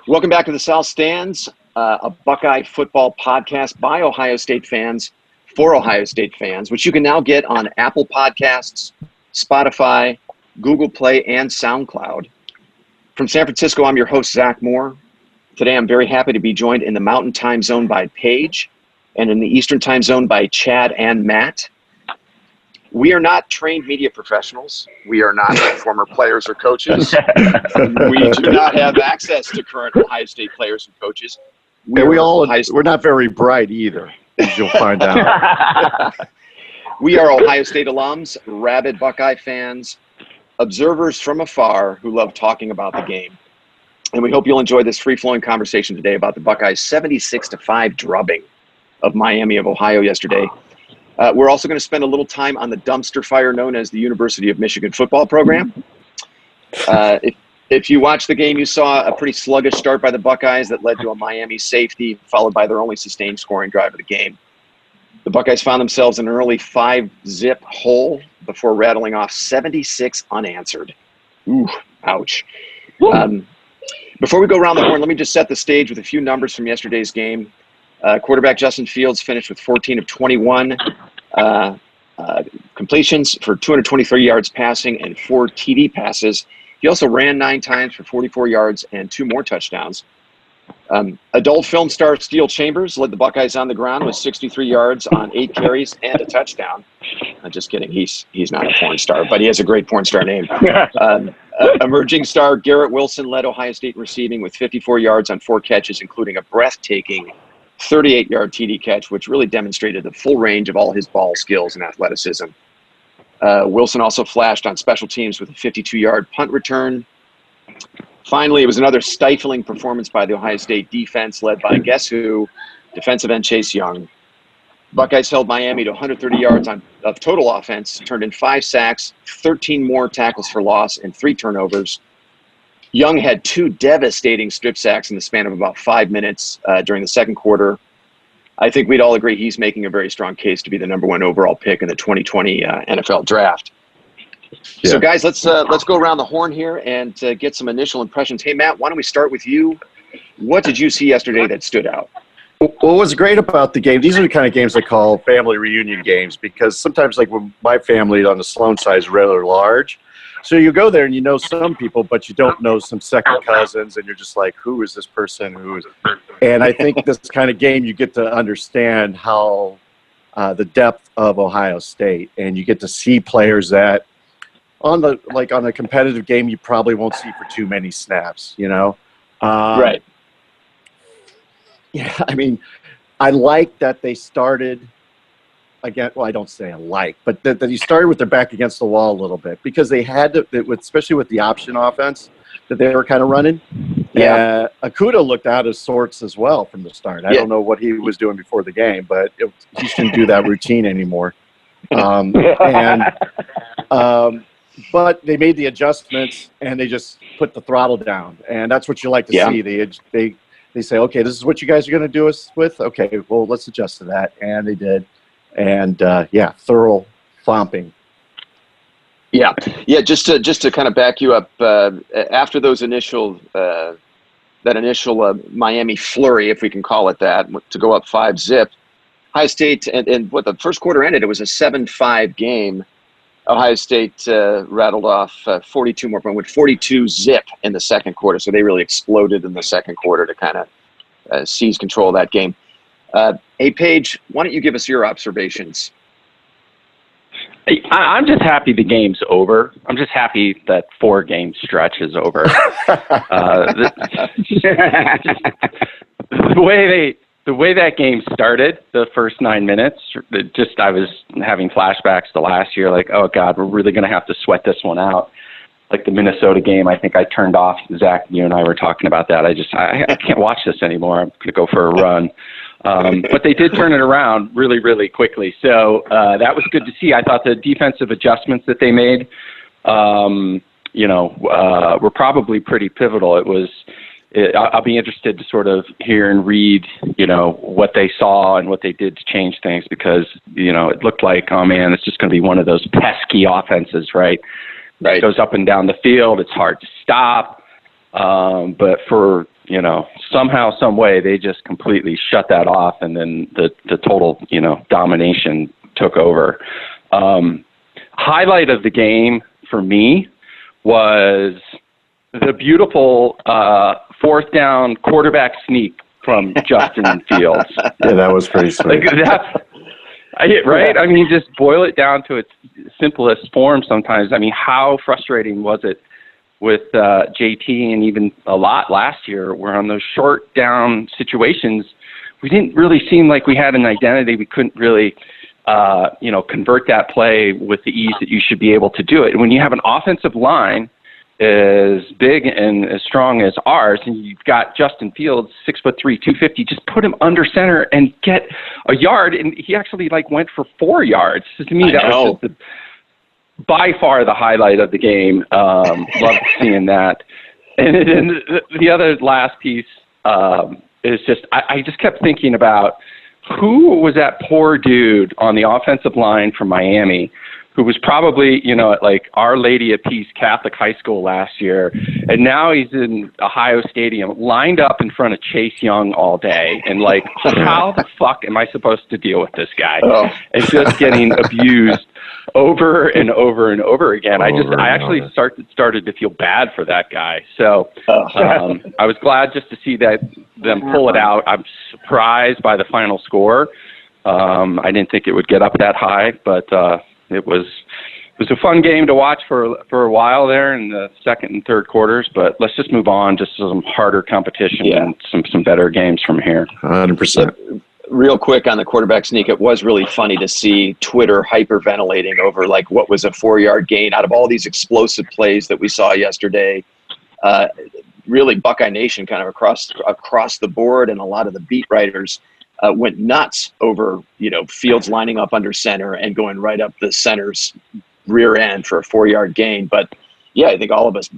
Welcome back to the South Stands, a Buckeye football podcast by Ohio State fans for Ohio State fans, which you can now get on Apple Podcasts, Spotify, Google Play, and SoundCloud. From San Francisco, I'm your host, Zach Moore. Today, I'm very happy to be joined in the Mountain Time Zone by Paige and in the Eastern Time Zone by Chad and Matt. We are not trained media professionals. We are not former players or coaches. We do not have access to current Ohio State players and coaches. We're not very bright either, as you'll find out. We are Ohio State alums, rabid Buckeye fans, observers from afar who love talking about the game. And we hope you'll enjoy this free-flowing conversation today about the Buckeyes' 76-5 drubbing of Miami of Ohio yesterday. We're also going to spend a little time on the dumpster fire known as the University of Michigan football program. If you watched the game, you saw a pretty sluggish start by the Buckeyes that led to a Miami safety, followed by their only sustained scoring drive of the game. The Buckeyes found themselves in an early 5-zip hole before rattling off 76 unanswered. Ooh, ouch. Before we go around the horn, let me just set the stage with a few numbers from yesterday's game. Quarterback Justin Fields finished with 14 of 21 completions for 223 yards passing and 4 TD passes. He also ran 9 times for 44 yards and 2 more touchdowns. Adult film star Steele Chambers led the Buckeyes on the ground with 63 yards on 8 carries and a touchdown. I'm just kidding. He's not a porn star, but he has a great porn star name. Emerging star Garrett Wilson led Ohio State receiving with 54 yards on 4 catches, including a breathtaking 38-yard TD catch, which really demonstrated the full range of all his ball skills and athleticism. Wilson also flashed on special teams with a 52-yard punt return. Finally, it was another stifling performance by the Ohio State defense led by, guess who, defensive end Chase Young. Buckeyes held Miami to 130 yards of total offense, turned in 5 sacks, 13 more tackles for loss, and 3 turnovers. Young had 2 devastating strip sacks in the span of about 5 minutes during the second quarter. I think we'd all agree he's making a very strong case to be the number 1 overall pick in the 2020 NFL draft. Yeah. So, guys, let's go around the horn here and get some initial impressions. Hey, Matt, why don't we start with you? What did you see yesterday that stood out? What was great about the game, these are the kind of games I call family reunion games, because sometimes, like when my family on the Sloan side is rather large, so you go there and you know some people, but you don't know some second cousins, and you're just like, who is this person? And I think this kind of game, you get to understand how the depth of Ohio State, and you get to see players that on a competitive game you probably won't see for too many snaps, you know? Right. Yeah, I mean, I like that they started again. Well, I don't say I like, but that he started with their back against the wall a little bit, because they had to, especially with the option offense that they were kind of running. Yeah. Akuda looked out of sorts as well from the start. I don't know what he was doing before the game, but he shouldn't do that routine anymore. But they made the adjustments and they just put the throttle down, and that's what you like to see. They say, okay, this is what you guys are going to do us with. Okay, well, let's adjust to that, and they did. And thorough thumping. Yeah. Just to kind of back you up, after those initial Miami flurry, if we can call it that, to go up 5-zip, Ohio State and what the first quarter ended, it was a 7-5 game. Ohio State rattled off 42 more points with 42-zip in the second quarter. So they really exploded in the second quarter to kind of seize control of that game. Hey, Paige, why don't you give us your observations? I'm just happy the game's over. I'm just happy that 4-game stretch is over. The way that game started, the first 9 minutes, I was having flashbacks to last year, like, oh, God, we're really going to have to sweat this one out. Like the Minnesota game, I think I turned off. Zach, you and I were talking about that. I can't watch this anymore. I'm going to go for a run. But they did turn it around really, really quickly. So that was good to see. I thought the defensive adjustments that they made, were probably pretty pivotal. I'll be interested to sort of hear and read, what they saw and what they did to change things, because, it looked like, oh, man, it's just going to be one of those pesky offenses, right? It goes up and down the field. It's hard to stop. But for somehow, some way, they just completely shut that off, and then the total, domination took over. Highlight of the game for me was the beautiful fourth down quarterback sneak from Justin Fields. Yeah, that was pretty sweet. Right? I mean, just boil it down to its simplest form sometimes. I mean, how frustrating was it with JT and even a lot last year, where on those short down situations, we didn't really seem like we had an identity. We couldn't really, convert that play with the ease that you should be able to do it. And when you have an offensive line as big and as strong as ours, and you've got Justin Fields, 6'3", 250, just put him under center and get a yard. And he actually went for 4 yards. So to me, that was just by far the highlight of the game. Loved seeing that. And then the other last piece is just, I just kept thinking about who was that poor dude on the offensive line from Miami who was probably, at Our Lady of Peace Catholic High School last year, and now he's in Ohio Stadium, lined up in front of Chase Young all day, and how the fuck am I supposed to deal with this guy? Oh. And just getting abused over and over and over again. I actually started to feel bad for that guy. So I was glad just to see them pull it out. I'm surprised by the final score. I didn't think it would get up that high, but it was a fun game to watch for a while there in the second and third quarters. But let's just move on to some harder competition and some better games from here. 100%. Real quick on the quarterback sneak, it was really funny to see Twitter hyperventilating over what was a 4-yard gain out of all these explosive plays that we saw yesterday. Really, Buckeye Nation kind of across the board, and a lot of the beat writers went nuts over, Fields lining up under center and going right up the center's rear end for a 4-yard gain. But yeah, I think all of us,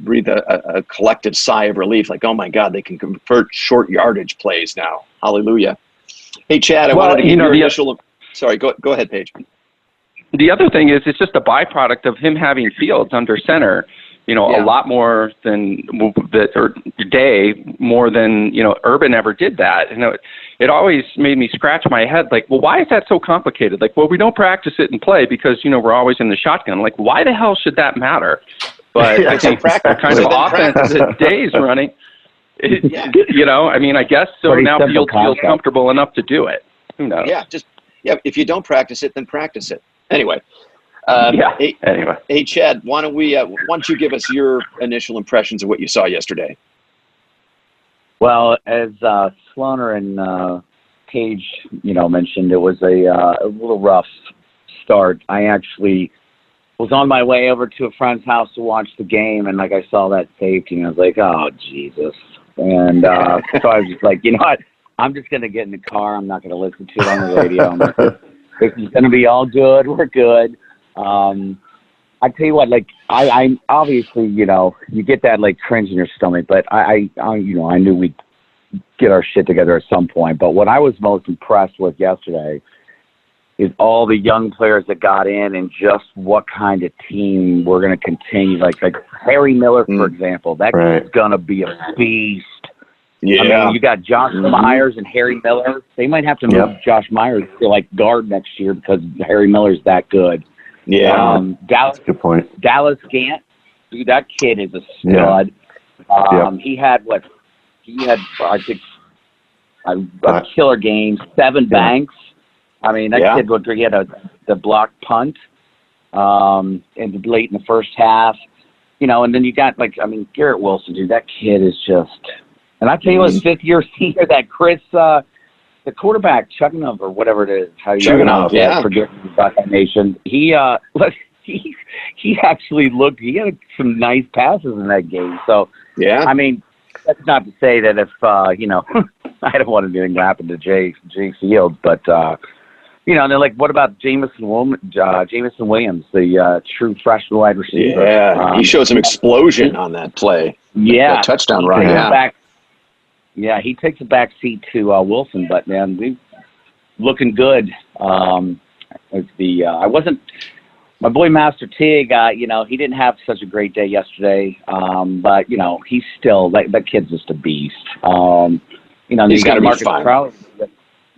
breathe a collective sigh of relief. Oh my God, they can convert short yardage plays now. Hallelujah. Hey, Chad, I wanted to get your initial. Sorry, go ahead, Paige. The other thing is, it's just a byproduct of him having Fields under center. A lot more than more than Urban ever did that. It always made me scratch my head. Well, why is that so complicated? We don't practice it and play because we're always in the shotgun. Why the hell should that matter? But I think the kind of offense that Day's running, I guess so. Pretty now Fields feels comfortable enough to do it. Who knows? Yeah. If you don't practice it, then practice it. Anyway. Hey, Chad, why don't you give us your initial impressions of what you saw yesterday? Well, as Sloaner and Paige, mentioned, it was a little rough start. I actually was on my way over to a friend's house to watch the game, and I saw that safety, and I was like, oh, Jesus. And so I was just like, you know what? I'm just going to get in the car. I'm not going to listen to it on the radio. This is going to be all good. We're good. I tell you what, I obviously, you get that cringe in your stomach, but I knew we'd get our shit together at some point. But what I was most impressed with yesterday is all the young players that got in and just what kind of team we're going to continue. Like Harry Miller, for example, that kid's going to be a beast. Yeah. I mean, you got Josh Myers and Harry Miller. They might have to move Josh Myers to guard next year because Harry Miller's that good. Yeah. Dallas, good point. Dallas Gant, dude, that kid is a stud. He had I think a killer game, 7 banks. I mean, that kid looked, he had the blocked punt and late in the first half, and then you got Garrett Wilson, dude, that kid is just, and I tell you what, 5th-year senior, that Chris, the quarterback, Chugunov or whatever it is, how you forget Buckeye Nation. He actually looked. He had some nice passes in that game. So I mean, that's not to say that if I don't want anything to happen to Jay Fields, but and they're like, what about Jamison Williams, the true freshman wide receiver? Yeah, he showed some explosion on that play. Yeah, that touchdown run. Yeah, he takes a back seat to Wilson, but man, we looking good. I wasn't my boy Master Tig, he didn't have such a great day yesterday, but he's still that kid's just a beast. He's got gonna be Marcus fine. Crowley.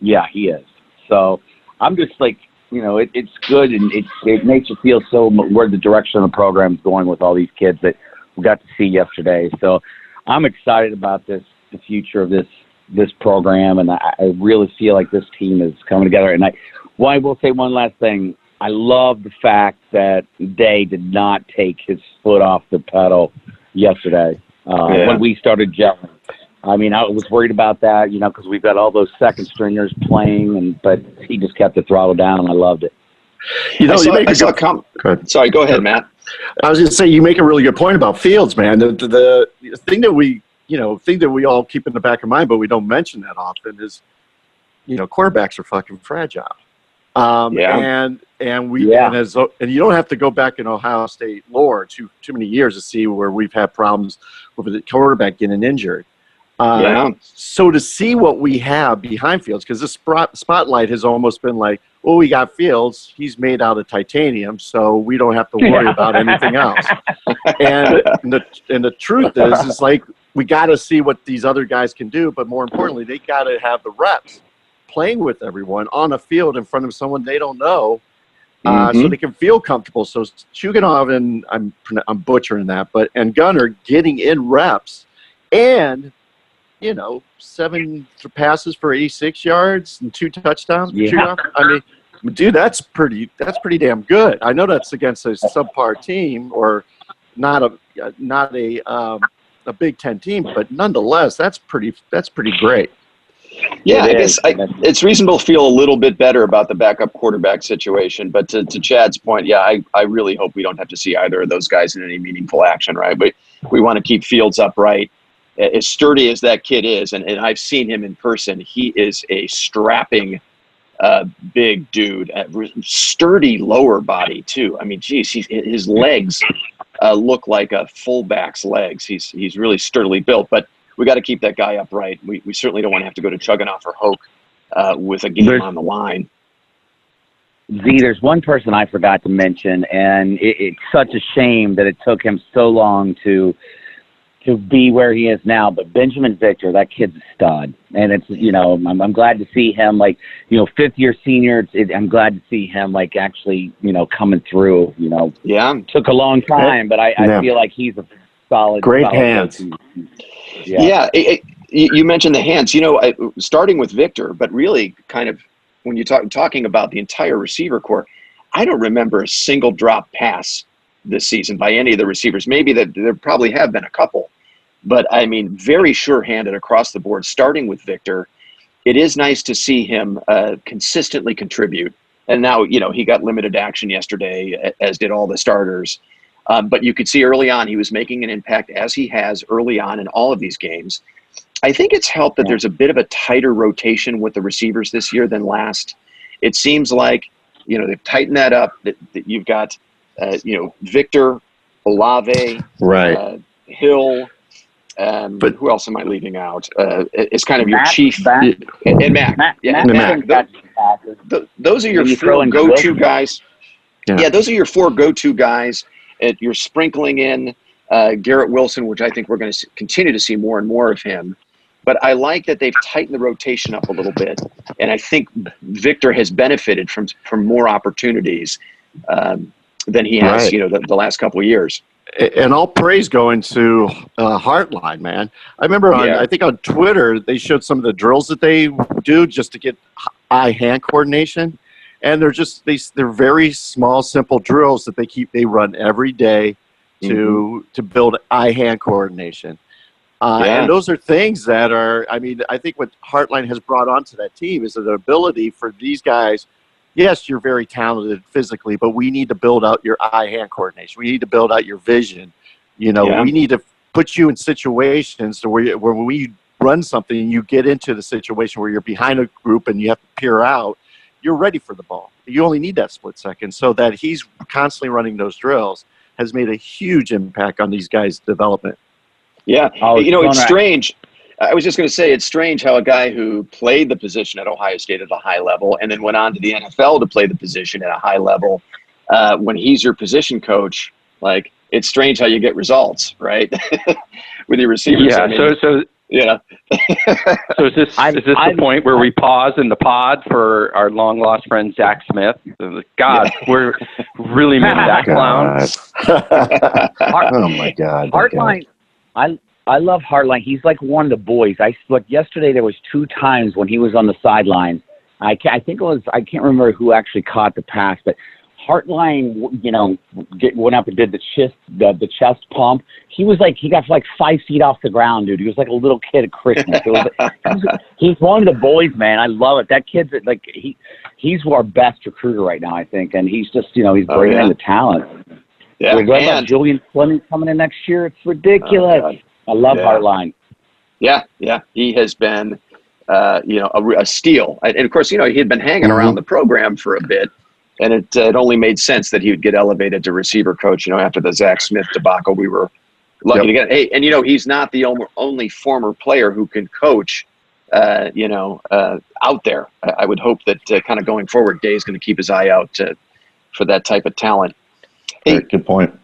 Yeah, he is. So I'm just like, it's good, and it makes you feel so where the direction of the program's going with all these kids that we got to see yesterday. So I'm excited about the future of this program, and I really feel like this team is coming together. And I will say one last thing. I love the fact that Day did not take his foot off the pedal yesterday when we started gelling. I mean, I was worried about that, because we've got all those second stringers playing, but he just kept the throttle down, and I loved it. Sorry, go ahead, Matt. I was going to say, you make a really good point about Fields, man. The thing that we all keep in the back of mind, but we don't mention that often is, quarterbacks are fucking fragile. And you don't have to go back in Ohio State lore too many years to see where we've had problems with the quarterback getting injured. So to see what we have behind Fields, because this spotlight has almost been like, oh, we got Fields. He's made out of titanium, so we don't have to worry about anything else. And the truth is like, we got to see what these other guys can do, but more importantly, they got to have the reps playing with everyone on a field in front of someone they don't know, so they can feel comfortable. So Chuganov and I'm butchering that, and Gunner getting in reps, and 7 passes for 86 yards and 2 touchdowns. Yeah. I mean, dude, that's pretty damn good. I know that's against a subpar team or not a Big Ten team, but nonetheless, that's pretty great. Yeah, I guess it's reasonable to feel a little bit better about the backup quarterback situation. But to Chad's point, I really hope we don't have to see either of those guys in any meaningful action, right? But we want to keep Fields upright. As sturdy as that kid is, and I've seen him in person, he is a strapping, big dude, sturdy lower body too. I mean, geez, his legs look like a fullback's legs. He's really sturdily built, but we got to keep that guy upright. We certainly don't want to have to go to Chugginoff or Hoke with a game on the line. There's one person I forgot to mention, and it's such a shame that it took him so long to be where he is now. But Benjamin Victor, that kid's a stud. And it's, I'm glad to see him, fifth-year senior. I'm glad to see him, actually, coming through, Took a long time, but I feel like he's a solid. Great hands. You mentioned the hands, starting with Victor, but really kind of when you're talking about the entire receiver corps, I don't remember a single drop pass this season by any of the receivers. Maybe that there probably have been a couple, but I mean, very sure-handed across the board, starting with Victor. It is nice to see him consistently contribute. And now, he got limited action yesterday, as did all the starters. But you could see early on he was making an impact, as he has early on in all of these games. I think it's helped that there's a bit of a tighter rotation with the receivers this year than last. It seems like, they've tightened that up, that you've got Victor, Olave, right, Hill, but who else am I leaving out? It's kind of your chief and Mac. Those are your 4 go-to guys. Yeah, those are your 4 go-to guys. You're sprinkling in Garrett Wilson, which I think we're going to continue to see more and more of him. But I like that they've tightened the rotation up a little bit, and I think Victor has benefited from more opportunities than he has, the last couple of years. And all praise going to Heartline, man. I remember I think on Twitter they showed some of the drills that they do just to get eye-hand coordination, and they're very small, simple drills that they run every day to build eye-hand coordination. And those are things that are, I think what Heartline has brought onto that team is the ability for these guys. Yes, you're very talented physically, but we need to build out your eye-hand coordination. We need to build out your vision. We need to put you in situations where when we run something and you get into the situation where you're behind a group and you have to peer out, you're ready for the ball. You only need that split second. So that he's constantly running those drills has made a huge impact on these guys' development. Yeah. It's strange. I was just going to say, it's strange how a guy who played the position at Ohio State at a high level and then went on to the NFL to play the position at a high level when he's your position coach, like, it's strange how you get results, right? With your receivers. Yeah. I mean, So yeah. So is this the point where we pause in the pod for our long lost friend Zach Smith? God, we're really missing that clown. Oh my God. Hartline, I love Hartline. He's like one of the boys. Yesterday there was 2 times when he was on the sideline. I think it was, I can't remember who actually caught the pass, but Hartline, went up and did the chest pump. He got 5 feet off the ground, dude. He was like a little kid at Christmas. He's one of the boys, man. I love it. That kid's he's our best recruiter right now, I think, and he's just he's bringing in the talent. Yeah, we read about Julian Fleming coming in next year. It's ridiculous. I love Hartline. Yeah, he has been, a steal. And of course, he had been hanging around the program for a bit. And it only made sense that he would get elevated to receiver coach, after the Zach Smith debacle. We were lucky to get. Hey, and he's not the only former player who can coach, out there. I would hope that kind of going forward, Day's going to keep his eye out for that type of talent. Hey, good point.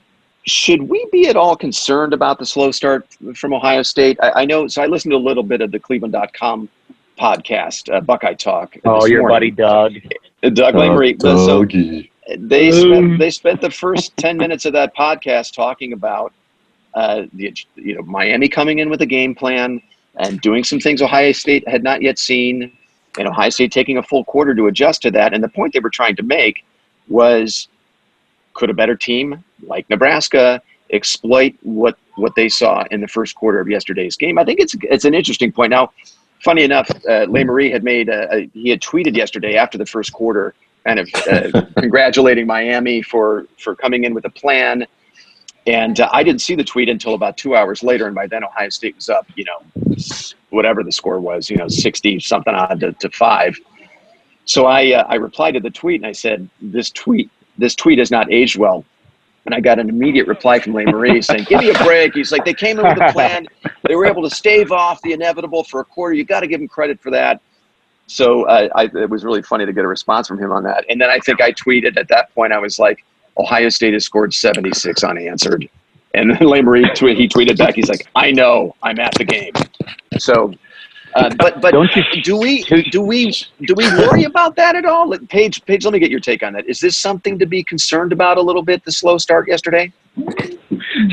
Should we be at all concerned about the slow start from Ohio State? I know. So I listened to a little bit of the Cleveland.com podcast, Buckeye Talk. Oh, your buddy Doug. Doug Lamery. So they spent the first 10 minutes of that podcast talking about Miami coming in with a game plan and doing some things Ohio State had not yet seen, and Ohio State taking a full quarter to adjust to that. And the point they were trying to make was, could a better team like Nebraska exploit what they saw in the first quarter of yesterday's game? I think it's an interesting point. Now, funny enough, Lamery had he had tweeted yesterday after the first quarter, kind of congratulating Miami for coming in with a plan. And I didn't see the tweet until about 2 hours later, and by then Ohio State was up, whatever the score was, 60 something odd to 5. So I replied to the tweet and I said, this tweet has not aged well. And I got an immediate reply from Lamery saying, give me a break. He's like, they came in with a plan. They were able to stave off the inevitable for a quarter. You got to give them credit for that. So it was really funny to get a response from him on that. And then I think I tweeted at that point, I was like, Ohio State has scored 76 unanswered. And then Lamery, he tweeted back, he's like, I know, I'm at the game. So, but do we worry about that at all? Paige, let me get your take on that. Is this something to be concerned about a little bit, the slow start yesterday?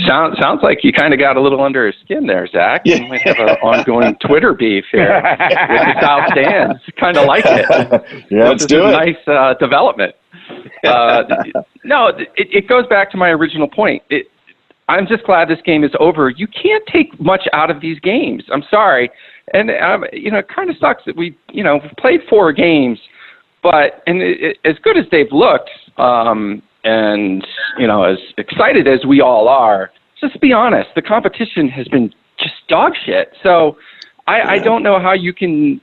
Sounds like you kind of got a little under his skin there, Zach. You might have an ongoing Twitter beef here with the South Stands. Kind of like it. Yeah, let's do it. Nice development. No, it goes back to my original point. I'm just glad this game is over. You can't take much out of these games. I'm sorry. And, it kind of sucks that we've played 4 games, but as good as they've looked, and, as excited as we all are, just be honest, the competition has been just dog shit. So I don't know how you can,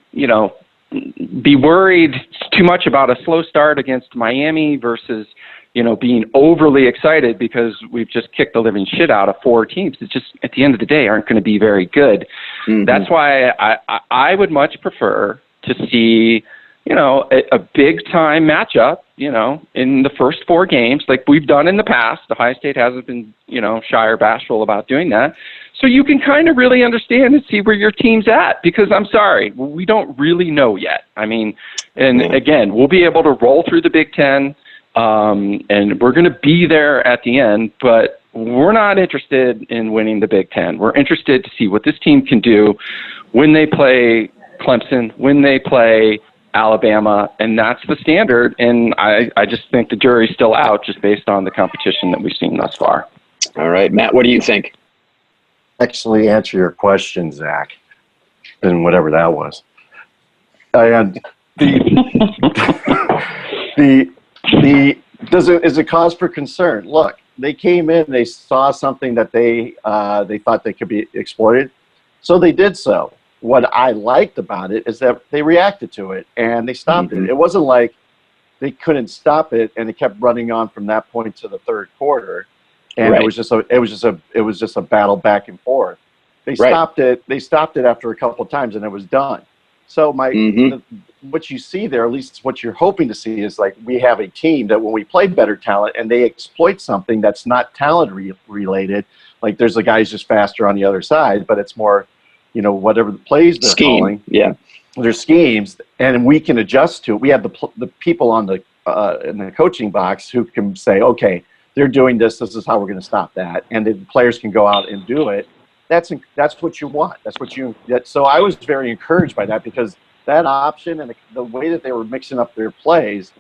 be worried too much about a slow start against Miami versus, being overly excited because we've just kicked the living shit out of 4 teams. It's just, at the end of the day, aren't going to be very good. Mm-hmm. That's why I would much prefer to see, a big-time matchup, in the first 4 games, like we've done in the past. Ohio State hasn't been, shy or bashful about doing that. So you can kind of really understand and see where your team's at, because I'm sorry, we don't really know yet. I mean, and again, we'll be able to roll through the Big Ten, and we're going to be there at the end, but we're not interested in winning the Big Ten. We're interested to see what this team can do when they play Clemson, when they play Alabama, and that's the standard. And I just think the jury's still out just based on the competition that we've seen thus far. All right, Matt, what do you think? Actually answer your question, Zach, and whatever that was. And is a cause for concern. Look, they came in, they saw something that they thought they could be exploited, so they did so. What I liked about it is that they reacted to it and they stopped it. It wasn't like they couldn't stop it and it kept running on from that point to the third quarter, and it was just a battle back and forth. They stopped it. They stopped it after a couple of times and it was done. So what you see there, at least what you're hoping to see, is like we have a team that when we play better talent and they exploit something that's not talent related, like there's a guy who's just faster on the other side, but it's more, whatever the plays they're calling. Yeah. There's schemes, and we can adjust to it. We have the people on the in the coaching box who can say, okay, they're doing this. This is how we're going to stop that, and the players can go out and do it. That's what you want. So I was very encouraged by that, because that option and the way that they were mixing up their plays,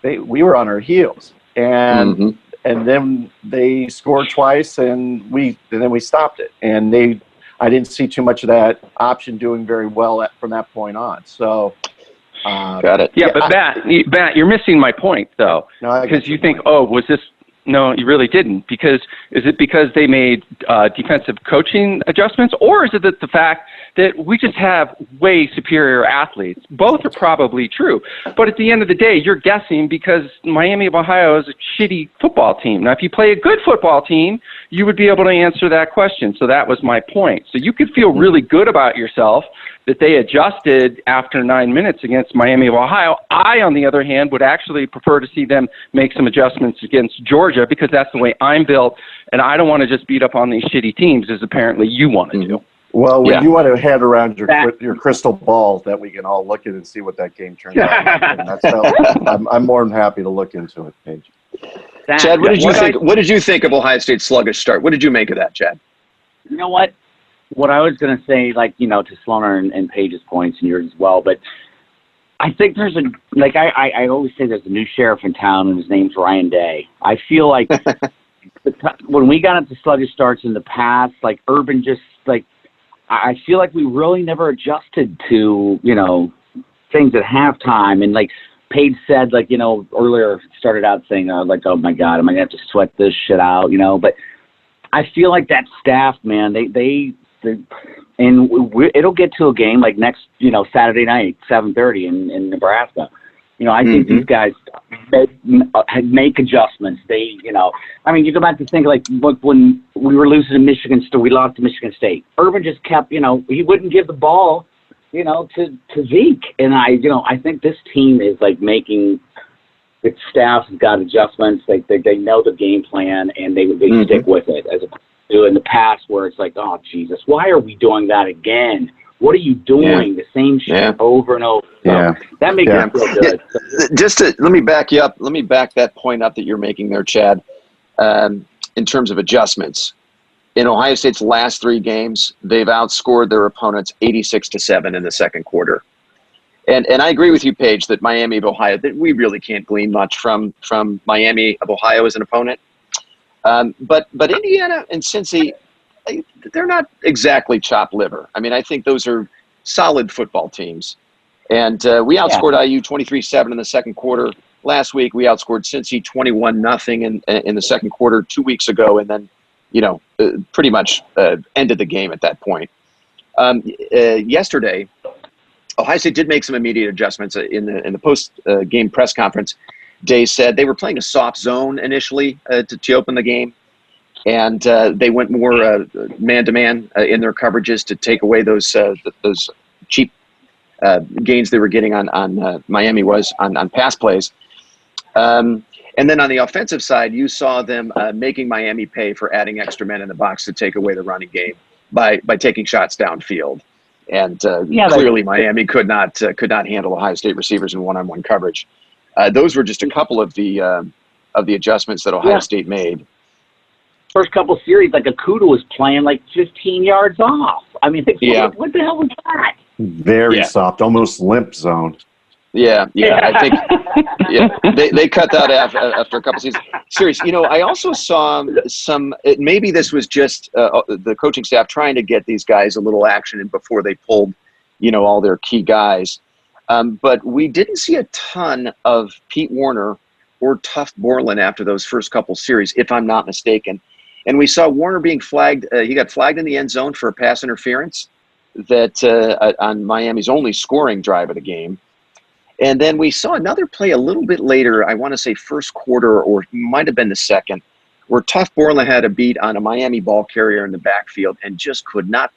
we were on our heels, and then they scored twice, and then we stopped it, and I didn't see too much of that option doing very well from that point on. So. Got it. Yeah, but Matt, you're missing my point, though, because you think, was this? No, you really didn't. Is it because they made defensive coaching adjustments, or is it the fact that we just have way superior athletes? Both are probably true. But at the end of the day, you're guessing because Miami of Ohio is a shitty football team. Now, if you play a good football team, you would be able to answer that question. So that was my point. So you could feel really good about yourself that they adjusted after 9 minutes against Miami of Ohio. I, on the other hand, would actually prefer to see them make some adjustments against Georgia, because that's the way I'm built, and I don't want to just beat up on these shitty teams as apparently you want to do. Well, you want to head around your crystal ball that we can all look at and see what that game turns out. And I'm more than happy to look into it, Paige. Chad, what did you think? What did you think of Ohio State's sluggish start? What did you make of that, Chad? You know what? What I was going to say, to Sloaner and Paige's points and yours as well, but I think there's I always say there's a new sheriff in town, and his name's Ryan Day. I feel like when we got into sluggish starts in the past, Urban just, I feel like we really never adjusted to, things at halftime. And Paige said, earlier started out saying, oh my God, am I going to have to sweat this shit out, But I feel like that staff, man, it'll get to a game like next, Saturday night, 7:30 in Nebraska. I think these guys make adjustments. They, you go back to think when we were losing to Michigan State, we lost to Michigan State. Urban just kept, he wouldn't give the ball, to Zeke. And I think this team is making, the staff has got adjustments. They know the game plan, and they stick with it, as opposed to in the past where it's oh Jesus, why are we doing that again? What are you doing? The same shit over and over. So that makes me feel good. Yeah. Let me back you up. Let me back that point up that you're making there, Chad. In terms of adjustments, in Ohio State's last 3 games, they've outscored their opponents 86-7 in the second quarter. And I agree with you, Paige, that Miami of Ohio, that we really can't glean much from Miami of Ohio as an opponent. But Indiana and Cincy, they're not exactly chopped liver. I think those are solid football teams. And we outscored IU 23-7 in the second quarter. Last week, we outscored Cincy 21-0 in the second quarter 2 weeks ago, and then, pretty much ended the game at that point. Yesterday, Ohio State did make some immediate adjustments in the post-game press conference. Day said they were playing a soft zone initially to open the game. And they went more man-to-man in their coverages to take away those cheap gains they were getting on Miami was on pass plays. And then on the offensive side, you saw them making Miami pay for adding extra men in the box to take away the running game by taking shots downfield. And clearly Miami could not handle Ohio State receivers in one-on-one coverage. Those were just a couple of the adjustments that Ohio State made. First couple series, Akuda was playing 15 yards off. What the hell was that? Very soft, almost limp zone. Yeah. I think they cut that after a couple seasons. Serious, I also saw maybe this was just the coaching staff trying to get these guys a little action in before they pulled, all their key guys. But we didn't see a ton of Pete Warner or Tuft Borland after those first couple series, if I'm not mistaken. And we saw Warner being flagged. He got flagged in the end zone for a pass interference that on Miami's only scoring drive of the game. And then we saw another play a little bit later, I want to say first quarter or might have been the second, where Tuft Borland had a beat on a Miami ball carrier in the backfield and just could not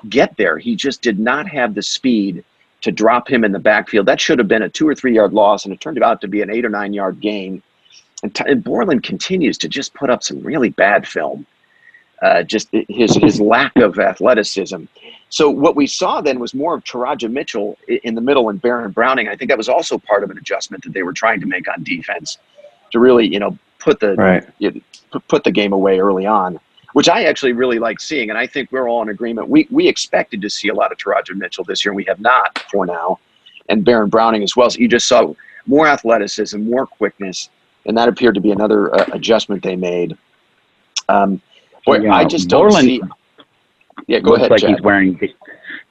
get there. He just did not have the speed to drop him in the backfield. That should have been a 2 or 3 yard loss, and it turned out to be an 8 or 9 yard gain. And Borland continues to just put up some really bad film. Just his lack of athleticism. So what we saw then was more of Taraja Mitchell in the middle and Baron Browning. I think that was also part of an adjustment that they were trying to make on defense to really, put the game away early on, which I actually really like seeing. And I think we're all in agreement. We expected to see a lot of Taraja Mitchell this year, and we have not for now. And Baron Browning as well. So you just saw more athleticism, more quickness, and that appeared to be another adjustment they made. I just don't see. Yeah, go ahead, Chad.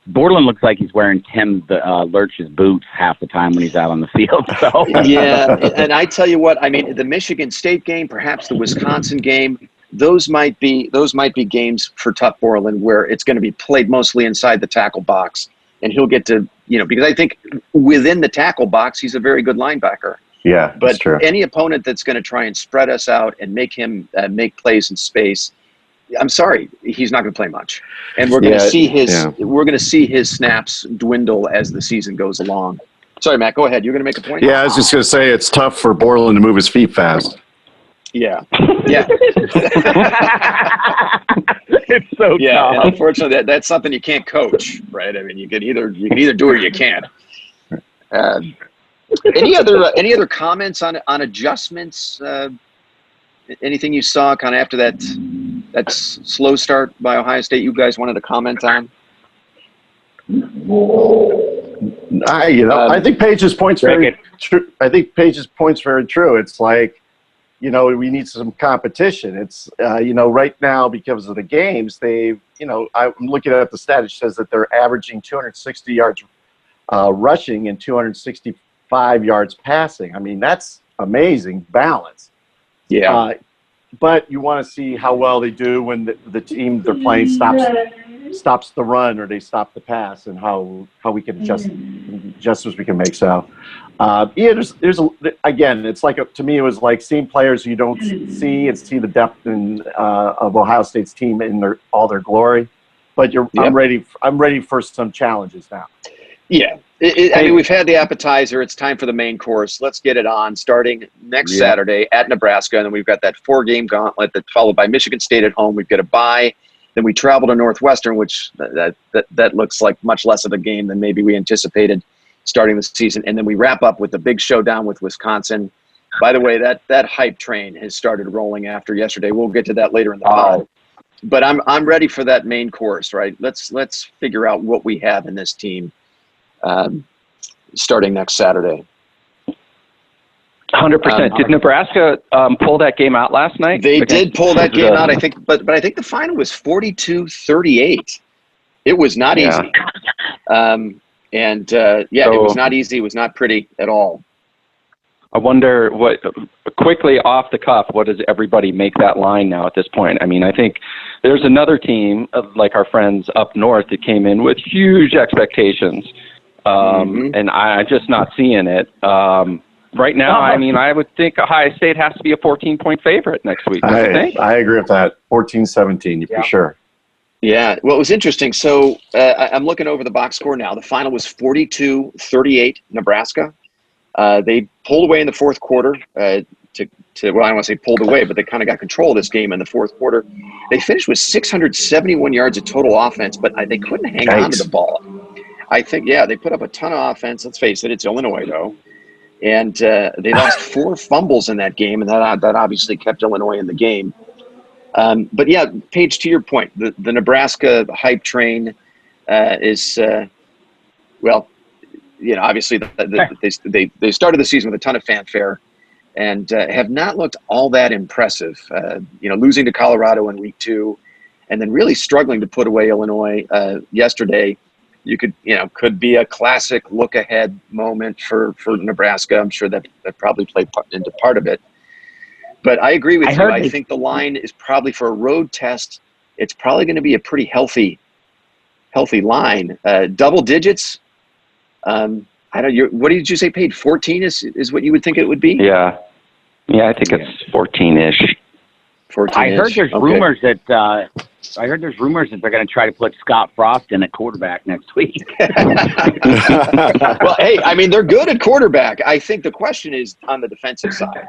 Borland looks like he's wearing Tim Lurch's boots half the time when he's out on the field. So. Yeah, and I tell you what, I mean, the Michigan State game, perhaps the Wisconsin game, those might be games for Tuck Borland where it's going to be played mostly inside the tackle box, and he'll get to, because I think within the tackle box he's a very good linebacker. Yeah, but that's true. Any opponent that's going to try and spread us out and make him make plays in space, I'm sorry, he's not going to play much, and we're going to see his snaps dwindle as the season goes along. Sorry, Matt, go ahead. You're going to make a point. Yeah, I was just going to say it's tough for Borland to move his feet fast. Yeah. It's so tough. Unfortunately, that's something you can't coach, right? I mean, you can either do it or you can't. Any other comments on adjustments? Anything you saw kind of after that slow start by Ohio State you guys wanted to comment on? I think Paige's point's very true. I think Paige's point's very true. It's like, we need some competition. It's, right now because of the games, I'm looking at the stat. It says that they're averaging 260 yards rushing and 265 yards passing. I mean, that's amazing balance. Yeah. But you want to see how well they do when the team they're playing stops the run or they stop the pass, and how we can adjustments we can make. So, again, it's like to me it was like seeing players you don't see and see the depth of Ohio State's team in all their glory. But I'm ready for some challenges now. Yeah. I mean, we've had the appetizer. It's time for the main course. Let's get it on, starting next Saturday at Nebraska. And then we've got that 4-game gauntlet that's followed by Michigan State at home. We've got a bye. Then we travel to Northwestern, which that looks like much less of a game than maybe we anticipated starting the season. And then we wrap up with the big showdown with Wisconsin. By the way, that hype train has started rolling after yesterday. We'll get to that later in the pod. But I'm ready for that main course, right? Let's figure out what we have in this team. Starting next Saturday. 100%. Did Nebraska pull that game out last night? They did pull that game out, I think, but I think the final was 42-38. It was not easy. It was not easy. It was not pretty at all. I wonder quickly off the cuff, what does everybody make that line now at this point? I mean, I think there's another team like our friends up north that came in with huge expectations. And I'm just not seeing it. Right now, I mean, I would think Ohio State has to be a 14-point favorite next week. I agree with that. 14-17, for sure. Yeah. Well, it was interesting. So I'm looking over the box score now. The final was 42-38 Nebraska. They pulled away in the fourth quarter well, I don't want to say pulled away, but they kind of got control of this game in the fourth quarter. They finished with 671 yards of total offense, but they couldn't hang on to the ball. I think, they put up a ton of offense. Let's face it, it's Illinois, though. And they lost 4 fumbles in that game, and that obviously kept Illinois in the game. But, Paige, to your point, the Nebraska hype train is, obviously they started the season with a ton of fanfare and have not looked all that impressive, losing to Colorado in week 2 and then really struggling to put away Illinois yesterday. Could be a classic look-ahead moment for Nebraska. I'm sure that probably played into part of it. But I agree with you. I think the line is probably for a road test. It's probably going to be a pretty healthy line. Double digits. What did you say, Paige? 14 is what you would think it would be? Yeah, I think it's 14-ish. 14-ish. I heard there's rumors that I heard there's rumors that they're going to try to put Scott Frost in at quarterback next week. Well, hey, I mean, they're good at quarterback. I think the question is on the defensive side,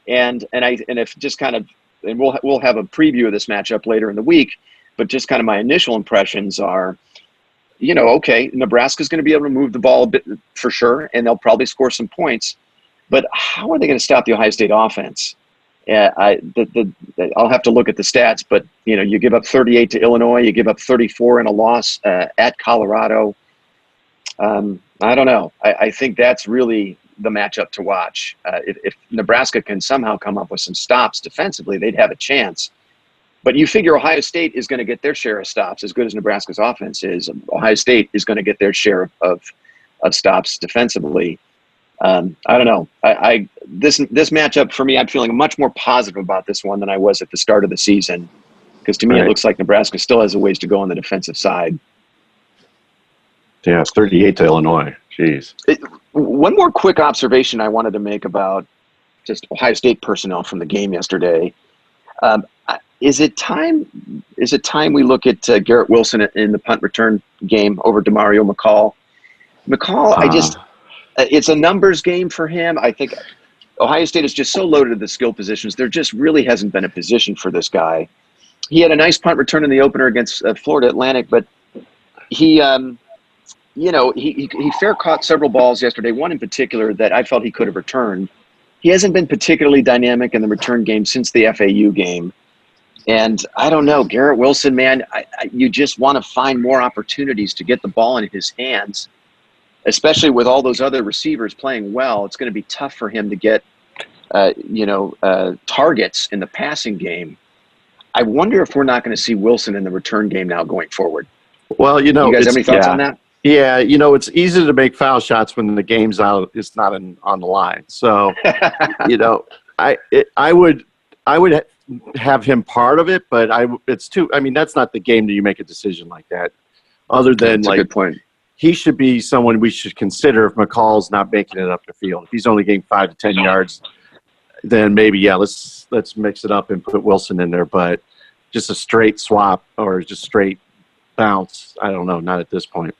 and if just kind of, and we'll have a preview of this matchup later in the week, but just kind of my initial impressions are, okay, Nebraska's going to be able to move the ball a bit for sure, and they'll probably score some points, but how are they going to stop the Ohio State offense? I'll have to look at the stats, but you give up 38 to Illinois, you give up 34 in a loss at Colorado. I don't know. I think that's really the matchup to watch. If Nebraska can somehow come up with some stops defensively, they'd have a chance. But you figure Ohio State is going to get their share of stops, as good as Nebraska's offense is. Ohio State is going to get their share of stops defensively. I don't know. This matchup for me, I'm feeling much more positive about this one than I was at the start of the season, because to me it looks like Nebraska still has a ways to go on the defensive side. Yeah, it's 38 to Illinois. Jeez. One more quick observation I wanted to make about just Ohio State personnel from the game yesterday. Is it time we look at Garrett Wilson in the punt return game over DeMario McCall? It's a numbers game for him. I think Ohio State is just so loaded at the skill positions. There just really hasn't been a position for this guy. He had a nice punt return in the opener against Florida Atlantic, but he fair caught several balls yesterday, one in particular that I felt he could have returned. He hasn't been particularly dynamic in the return game since the FAU game. And I don't know, Garrett Wilson, man, you just want to find more opportunities to get the ball in his hands. Especially with all those other receivers playing well, it's going to be tough for him to get, targets in the passing game. I wonder if we're not going to see Wilson in the return game now going forward. Well, you guys have any thoughts on that? Yeah, it's easy to make foul shots when the game's out. It's not on the line. So, I would have him part of it, but that's not the game that you make a decision like that. Other than that's a good point. He should be someone we should consider if McCall's not making it up the field. If he's only getting 5 to 10 yards, then maybe, let's mix it up and put Wilson in there. But just a straight swap or just straight bounce, I don't know, not at this point.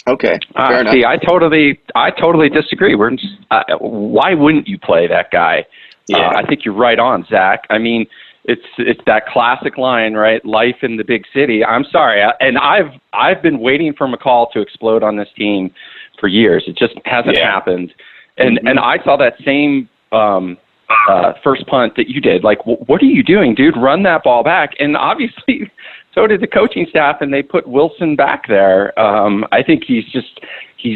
Okay, fair enough. See, I totally disagree. Why wouldn't you play that guy? Yeah. I think you're right on, Zach. I mean, it's that classic line, right? Life in the big city. I'm sorry, and I've been waiting for McCall to explode on this team for years. It just hasn't happened. And I saw that same first punt that you did. Like, what are you doing, dude? Run that ball back. And obviously, so did the coaching staff, and they put Wilson back there. I think he's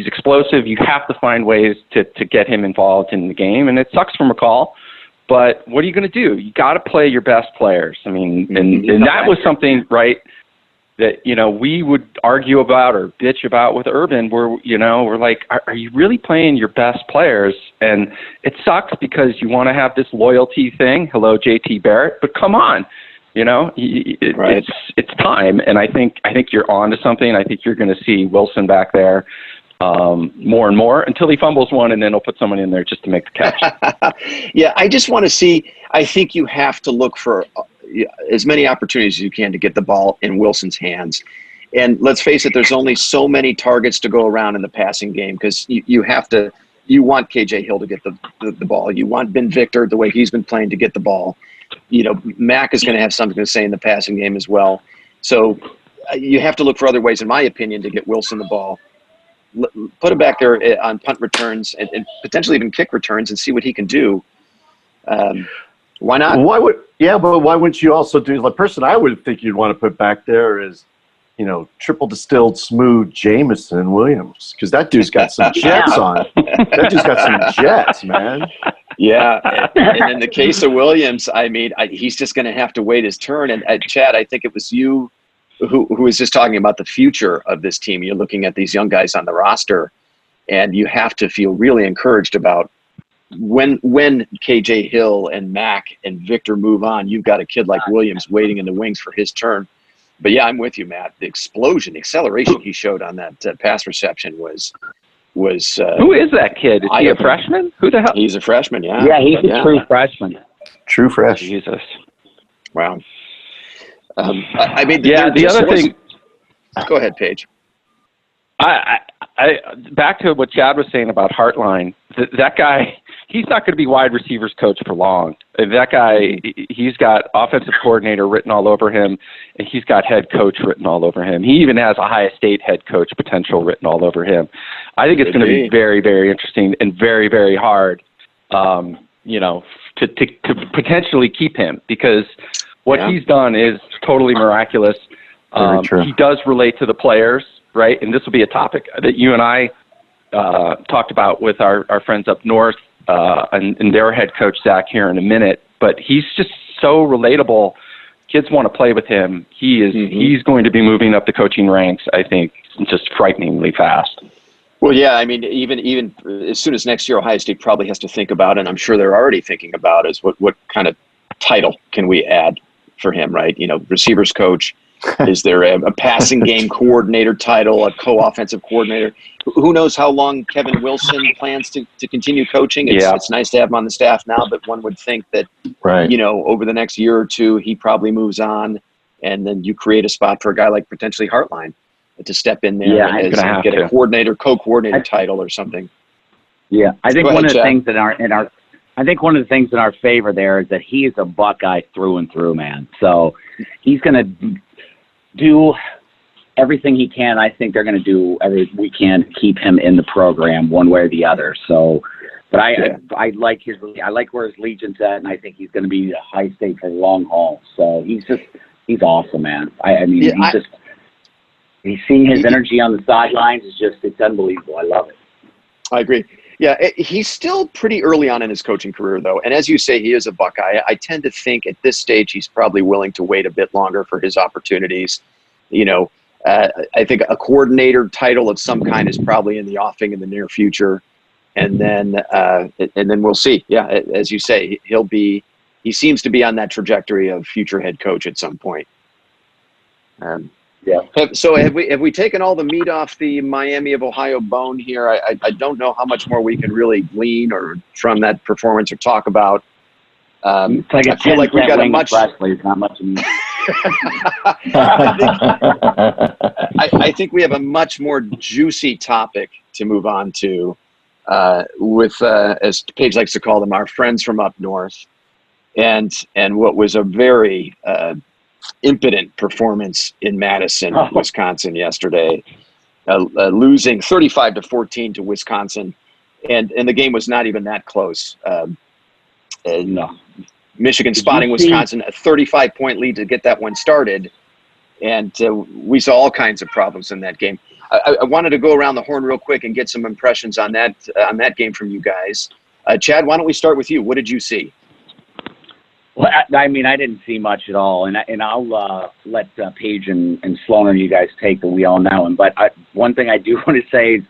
explosive. You have to find ways to get him involved in the game, and it sucks for McCall. But what are you going to do? You got to play your best players. I mean, and that was something, right, that, we would argue about or bitch about with Urban, where, we're like, are you really playing your best players? And it sucks because you want to have this loyalty thing. Hello, JT Barrett, but come on, it's time. And I think you're on to something. I think you're going to see Wilson back there more and more until he fumbles one, and then he'll put someone in there just to make the catch. Yeah, I just want to see. I think you have to look for as many opportunities as you can to get the ball in Wilson's hands. And let's face it, there's only so many targets to go around in the passing game, because you want KJ Hill to get the ball. You want Ben Victor, the way he's been playing, to get the ball. Mac is going to have something to say in the passing game as well. So you have to look for other ways, in my opinion, to get Wilson the ball. Put him back there on punt returns and potentially even kick returns and see what he can do. Why not? But why wouldn't you also do the person I would think you'd want to put back there is, triple distilled smooth Jameson Williams, because that dude's got some jets on it. That dude's got some jets, man. Yeah, and in the case of Williams, I mean, he's just going to have to wait his turn. And Chad, I think it was you who was just talking about the future of this team. You're looking at these young guys on the roster, and you have to feel really encouraged about when KJ Hill and Mac and Victor move on, you've got a kid like Williams waiting in the wings for his turn. But yeah, I'm with you, Matt. The acceleration he showed on that pass reception was who is that kid? Is he a freshman? Who the hell? He's a freshman, yeah. Yeah, he's a true freshman. True fresh. Jesus. Wow. I mean, yeah. The other thing. Go ahead, Paige. I back to what Chad was saying about Hartline. That guy, he's not going to be wide receivers coach for long. That guy, he's got offensive coordinator written all over him, and he's got head coach written all over him. He even has Ohio State head coach potential written all over him. I think it's going to be very, very interesting and very, very hard, to potentially keep him, because what he's done is totally miraculous. He does relate to the players, right? And this will be a topic that you and I talked about with our friends up north and their head coach, Zach, here in a minute. But he's just so relatable. Kids want to play with him. He's going to be moving up the coaching ranks, I think, just frighteningly fast. Well, yeah, I mean, even as soon as next year, Ohio State probably has to think about, and I'm sure they're already thinking about, is what kind of title can we add for him, right? Receivers coach. Is there a passing game coordinator title, a co-offensive coordinator? Who knows how long Kevin Wilson plans to continue coaching? It's nice to have him on the staff now, but one would think that, over the next year or two, he probably moves on, and then you create a spot for a guy like potentially Hartline to step in there and get a coordinator, co-coordinator title or something. Yeah, I think one of the things in our favor there is that he is a Buckeye through and through, man. So he's going to do everything he can. I think they're going to do everything we can to keep him in the program one way or the other. So, but I like where his Legion's at, and I think he's going to be a high state for the long haul. So he's awesome, man. He's seeing his energy on the sidelines it's unbelievable. I love it. I agree. Yeah, he's still pretty early on in his coaching career, though. And as you say, he is a Buckeye. I tend to think at this stage he's probably willing to wait a bit longer for his opportunities. I think a coordinator title of some kind is probably in the offing in the near future. And then we'll see. Yeah, as you say, he seems to be on that trajectory of future head coach at some point. Yeah. So have we taken all the meat off the Miami of Ohio bone here? I don't know how much more we can really glean or from that performance or talk about. It's like I feel like we've got a much. It's not much. I think we have a much more juicy topic to move on to with, as Paige likes to call them, our friends from up north, and what was a very impotent performance in Madison, Wisconsin yesterday, losing 35-14 to Wisconsin, and the game was not even that close. No. Michigan spotting Wisconsin, a 35-point lead to get that one started, and we saw all kinds of problems in that game. I wanted to go around the horn real quick and get some impressions on that game from you guys. Chad, why don't we start with you? What did you see? Well, I mean, I didn't see much at all, and I'll let Paige and Sloaner, you guys take the wheel on that one. But one thing I do want to say is,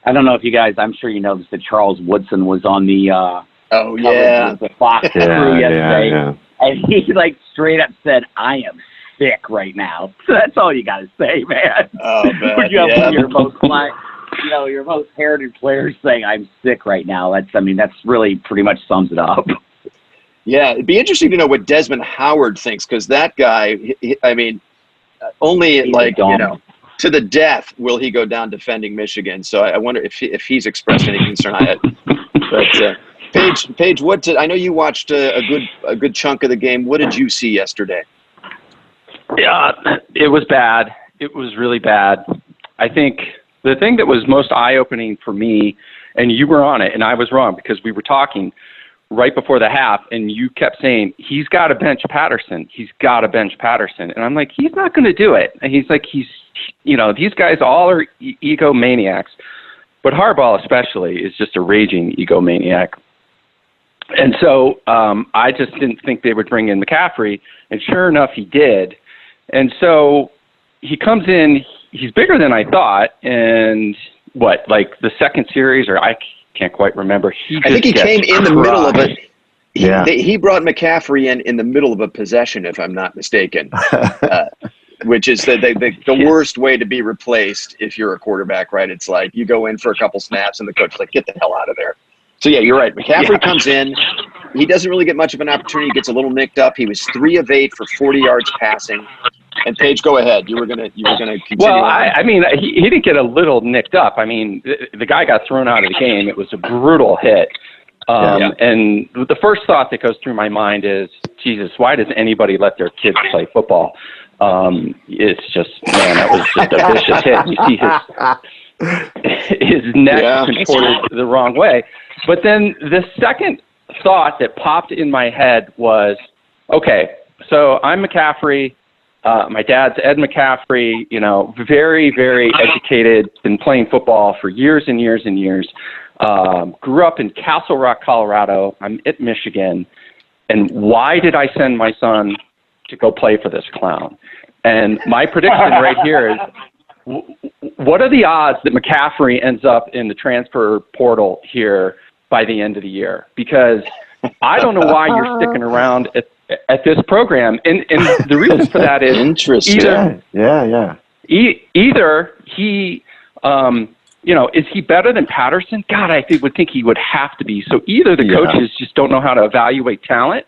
I don't know if you guys, I'm sure you know this, that Charles Woodson was on the the Fox crew yesterday, and he straight up said, "I am sick right now." So that's all you got to say, man. Oh, man. You have one of your most heritage players saying, "I'm sick right now." That's really pretty much sums it up. Yeah, it'd be interesting to know what Desmond Howard thinks, because that guy, only to the death will he go down defending Michigan. So I wonder if he's expressed any concern on it. But Paige, I know you watched a good chunk of the game. What did you see yesterday? Yeah, it was bad. It was really bad. I think the thing that was most eye-opening for me, and you were on it, and I was wrong because we were talking right before the half, and you kept saying, he's got to bench Patterson. He's got to bench Patterson. And I'm like, he's not going to do it. And he's like, these guys all are egomaniacs. But Harbaugh especially is just a raging egomaniac. And so I just didn't think they would bring in McCaffrey. And sure enough, he did. And so he comes in, he's bigger than I thought. And the second series, or I can't quite remember. I think he came in the middle of it. He brought McCaffrey in the middle of a possession, if I'm not mistaken, which is the worst way to be replaced if you're a quarterback, right? It's like you go in for a couple snaps and the coach is like, get the hell out of there. So, yeah, you're right. McCaffrey comes in. he doesn't really get much of an opportunity. He gets a little nicked up. He was 3 of 8 for 40 yards passing. And Paige, go ahead. You were gonna continue. Well, I mean, he didn't get a little nicked up. I mean, the guy got thrown out of the game. It was a brutal hit. And the first thought that goes through my mind is, Jesus, why does anybody let their kids play football? It's just, man, that was just a vicious hit. You see his neck contorted the wrong way. But then the second thought that popped in my head was, okay, so I'm McCaffrey. My dad's Ed McCaffrey, very, very educated, been playing football for years and years and years. Grew up in Castle Rock, Colorado. I'm at Michigan. And why did I send my son to go play for this clown? And my prediction right here is, what are the odds that McCaffrey ends up in the transfer portal here by the end of the year? Because I don't know why you're sticking around at this program. And the reason for that is interesting. Either he, is he better than Patterson? God, I would think he would have to be. So either the coaches just don't know how to evaluate talent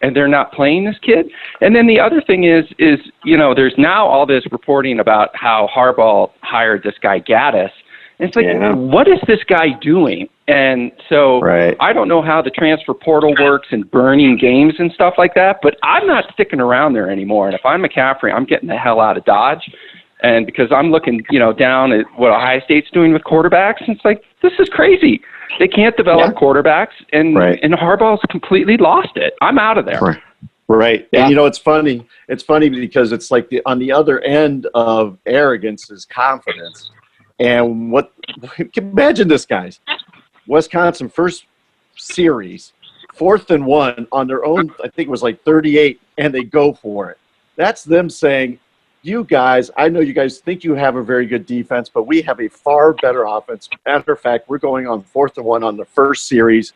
and they're not playing this kid. And then the other thing is there's now all this reporting about how Harbaugh hired this guy Gaddis. And it's like, what is this guy doing? And so I don't know how the transfer portal works and burning games and stuff like that, but I'm not sticking around there anymore. And if I'm McCaffrey, I'm getting the hell out of Dodge. And because I'm looking, down at what Ohio State's doing with quarterbacks, and it's like, this is crazy. They can't develop quarterbacks, and Harbaugh's completely lost it. I'm out of there. Right. And it's funny. It's funny because it's like on the other end of arrogance is confidence. And imagine this, guys. Wisconsin first series, 4th and 1 on their own, I think it was like 38, and they go for it. That's them saying, you guys, I know you guys think you have a very good defense, but we have a far better offense. Matter of fact, we're going on 4th and 1 on the first series,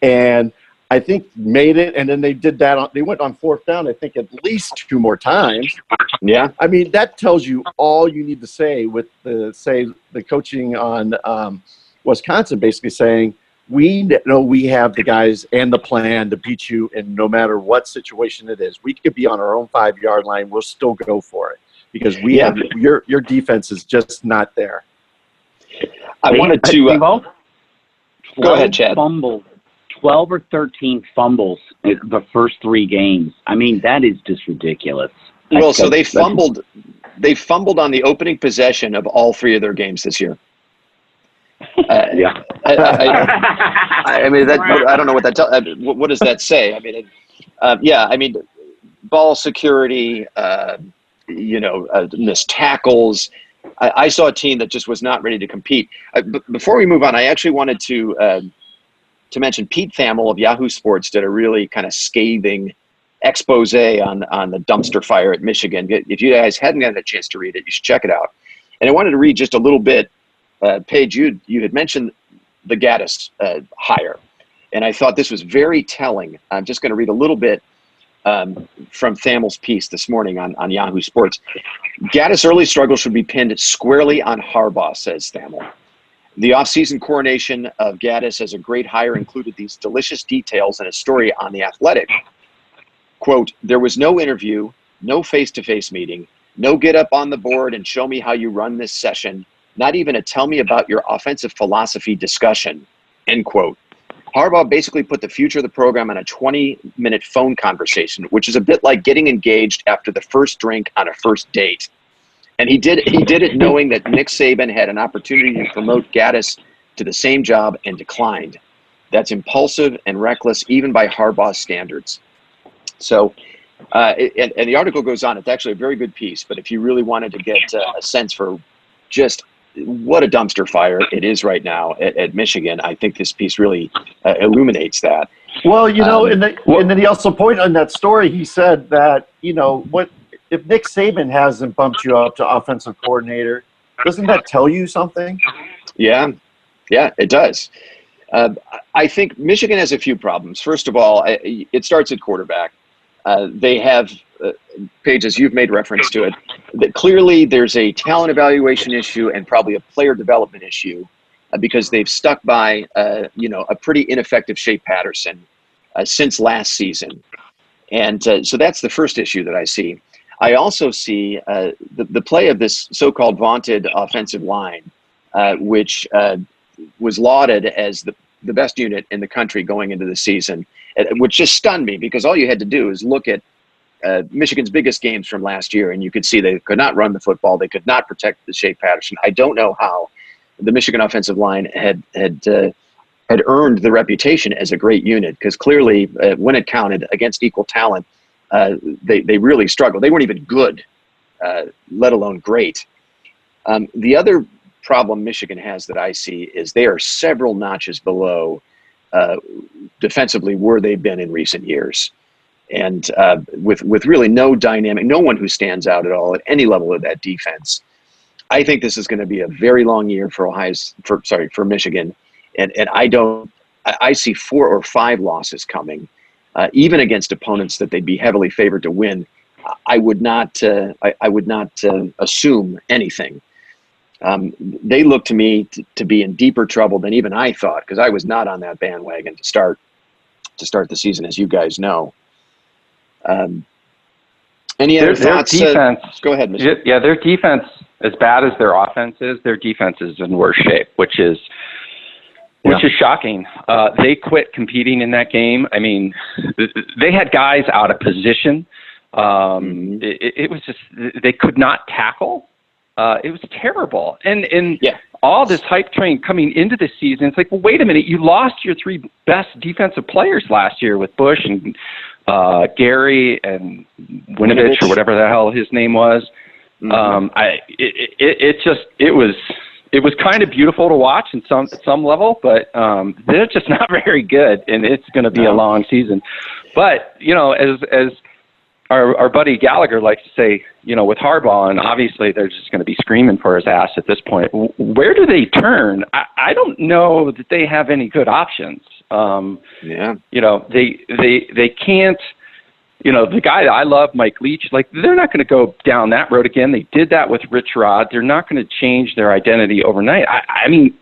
and I think made it, and then they did that. They went on 4th down, I think, at least 2 more times. Yeah. I mean, that tells you all you need to say with the coaching on Wisconsin, basically saying, we know we have the guys and the plan to beat you, and no matter what situation it is, we could be on our own 5-yard line. We'll still go for it because we have your defense is just not there. I wanted to go ahead, Chad. 12 or 13 fumbles in the first 3 games. I mean, that is just ridiculous. Well, so they fumbled on the opening possession of all 3 of their games this year. I mean, I don't know what that tells. What does that say? I mean, ball security, missed tackles. I saw a team that just was not ready to compete. Before we move on, I actually wanted to mention Pete Thamel of Yahoo Sports did a really kind of scathing expose on the dumpster fire at Michigan. If you guys hadn't had a chance to read it, you should check it out. And I wanted to read just a little bit. Paige, you had mentioned the Gaddis hire, and I thought this was very telling. I'm just going to read a little bit from Thamel's piece this morning on Yahoo Sports. Gaddis' early struggles should be pinned squarely on Harbaugh, says Thamel. The offseason coronation of Gaddis as a great hire included these delicious details in a story on The Athletic. Quote, there was no interview, no face-to-face meeting, no get up on the board and show me how you run this session, not even a tell me about your offensive philosophy discussion, end quote. Harbaugh basically put the future of the program on a 20-minute phone conversation, which is a bit like getting engaged after the first drink on a first date. And he did it knowing that Nick Saban had an opportunity to promote Gaddis to the same job and declined. That's impulsive and reckless, even by Harbaugh's standards. So, and the article goes on. It's actually a very good piece, but if you really wanted to get a sense for just what a dumpster fire it is right now at Michigan, I think this piece really illuminates that. Well, and then he also pointed on that story, he said that, what if Nick Saban hasn't bumped you up to offensive coordinator, doesn't that tell you something? Yeah, it does. I think Michigan has a few problems. First of all, it starts at quarterback. They have, Paige, as you've made reference to it, that clearly there's a talent evaluation issue and probably a player development issue because they've stuck by, a pretty ineffective Shea Patterson since last season. And so that's the first issue that I see. I also see the play of this so-called vaunted offensive line, which was lauded as the best unit in the country going into the season, which just stunned me because all you had to do is look at Michigan's biggest games from last year, and you could see they could not run the football. They could not protect the Shea Patterson. I don't know how the Michigan offensive line had earned the reputation as a great unit, because clearly when it counted against equal talent, they really struggled. They weren't even good, let alone great. The other problem Michigan has that I see is they are several notches below defensively where they've been in recent years. And with really no dynamic, no one who stands out at all at any level of that defense. I think this is going to be a very long year for Michigan. And I see 4 or 5 losses coming, even against opponents that they'd be heavily favored to win. I would not assume anything. They look to me to be in deeper trouble than even I thought, because I was not on that bandwagon to start the season, as you guys know. Any other thoughts? Defense, go ahead, Mr. Yeah, their defense, as bad as their offense is, their defense is in worse shape, which is shocking. They quit competing in that game. I mean, they had guys out of position. It was just, they could not tackle. It was terrible. And all this hype train coming into the season, it's like, well, wait a minute, you lost your 3 best defensive players last year with Bush and Gary and Winovich or whatever the hell his name was. It was kind of beautiful to watch at some level, but they're just not very good, and it's going to be a long season. But as our buddy Gallagher likes to say, with Harbaugh, and obviously they're just going to be screaming for his ass at this point. Where do they turn? I don't know that they have any good options. They can't. The guy that I love, Mike Leach, they're not going to go down that road again. They did that with Rich Rod. They're not going to change their identity overnight. I think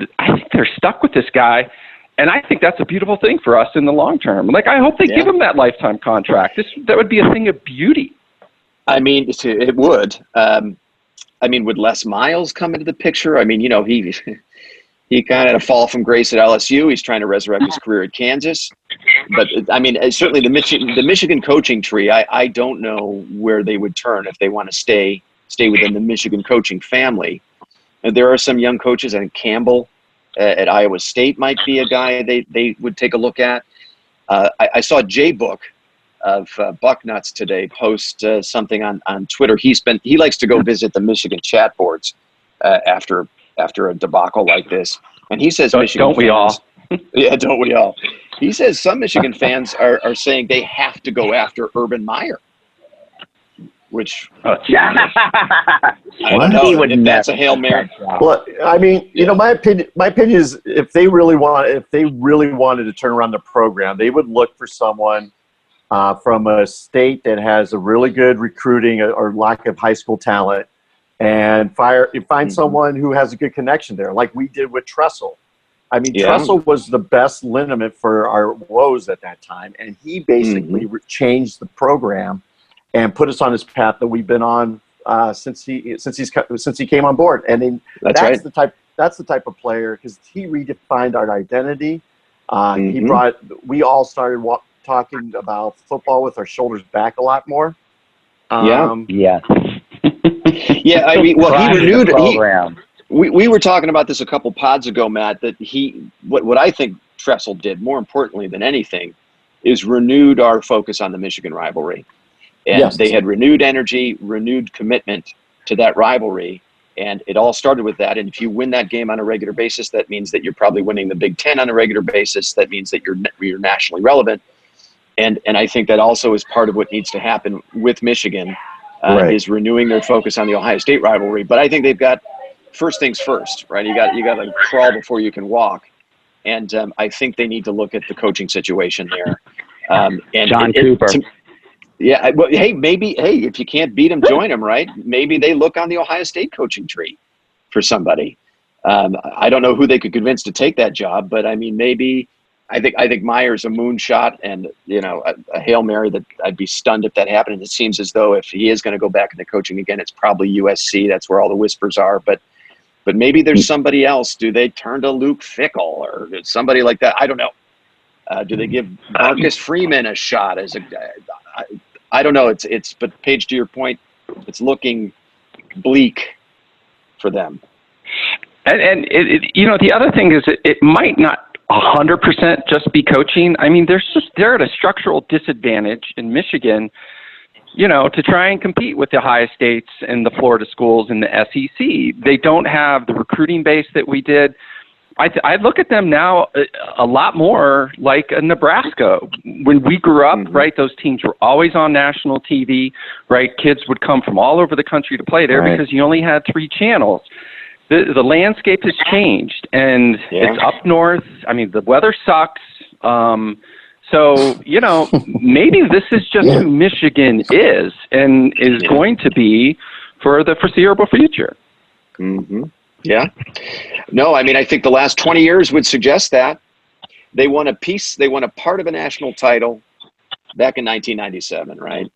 they're stuck with this guy, and I think that's a beautiful thing for us in the long term. I hope they give him that lifetime contract. That would be a thing of beauty. I mean, it would. Would Les Miles come into the picture? He kind of had a fall from grace at LSU. He's trying to resurrect his career at Kansas. But, certainly the Michigan coaching tree, I don't know where they would turn if they want to stay within the Michigan coaching family. And there are some young coaches. I think Campbell at Iowa State might be a guy they would take a look at. I saw Jay Book of Bucknuts today post something on Twitter. He likes to go visit the Michigan chat boards after a debacle like this, and he says Michigan fans, yeah, don't we all? He says some Michigan fans are saying they have to go after Urban Meyer, which I don't know if that's a Hail Mary. Well, my opinion is if they really wanted to turn around the program, they would look for someone from a state that has a really good recruiting or lack of high school talent, and find someone who has a good connection there, like we did with Tressel. Tressel was the best liniment for our woes at that time, and he basically changed the program and put us on this path that we've been on since he came on board. And that's right. That's the type of player, because he redefined our identity. We all started talking about football with our shoulders back a lot more. He renewed the program. We were talking about this a couple pods ago, Matt, that what I think Tressel did more importantly than anything is renewed our focus on the Michigan rivalry. And they had renewed energy, renewed commitment to that rivalry, and it all started with that. And if you win that game on a regular basis, that means that you're probably winning the Big Ten on a regular basis. That means that you're nationally relevant. And I think that also is part of what needs to happen with Michigan. Is renewing their focus on the Ohio State rivalry. But I think they've got first things first, right? You got to crawl before you can walk, and I think they need to look at the coaching situation there. And John Cooper. If you can't beat them, join them, right? Maybe they look on the Ohio State coaching tree for somebody. I don't know who they could convince to take that job, but maybe I think Meyer's a moonshot and, a Hail Mary that I'd be stunned if that happened. And it seems as though if he is going to go back into coaching again, it's probably USC. That's where all the whispers are. But maybe there's somebody else. Do they turn to Luke Fickell or somebody like that? I don't know. Do they give Marcus Freeman a shot as I don't know. But Paige, to your point, it's looking bleak for them. And the other thing is it might not 100% just be coaching. I mean, they're at a structural disadvantage in Michigan, to try and compete with the Ohio States and the Florida schools in the SEC. They don't have the recruiting base that we did. I look at them now a lot more like a Nebraska. When we grew up, right, those teams were always on national TV, right? Kids would come from all over the country to play there because you only had 3 channels. The landscape has changed, and it's up north. I mean, the weather sucks. So, maybe this is just who Michigan is and is going to be for the foreseeable future. Mm-hmm. Yeah. No, I mean, I think the last 20 years would suggest that. They won a part of a national title back in 1997, right?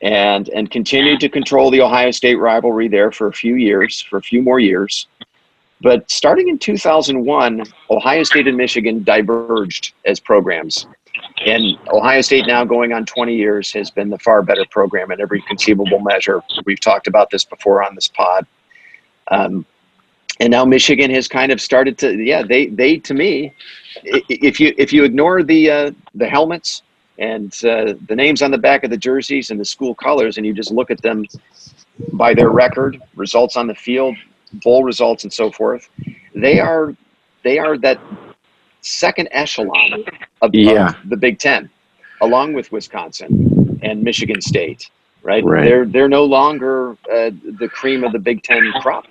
And continued to control the Ohio State rivalry there for a few more years. But starting in 2001, Ohio State and Michigan diverged as programs. And Ohio State, now going on 20 years, has been the far better program in every conceivable measure. We've talked about this before on this pod. And now Michigan has kind of started to, they to me, if you ignore the helmets and the names on the back of the jerseys and the school colors, and you just look at them by their record, results on the field, bowl results, and so forth, they are that second echelon of the Big Ten, along with Wisconsin and Michigan State. Right? They're no longer the cream of the Big Ten crop.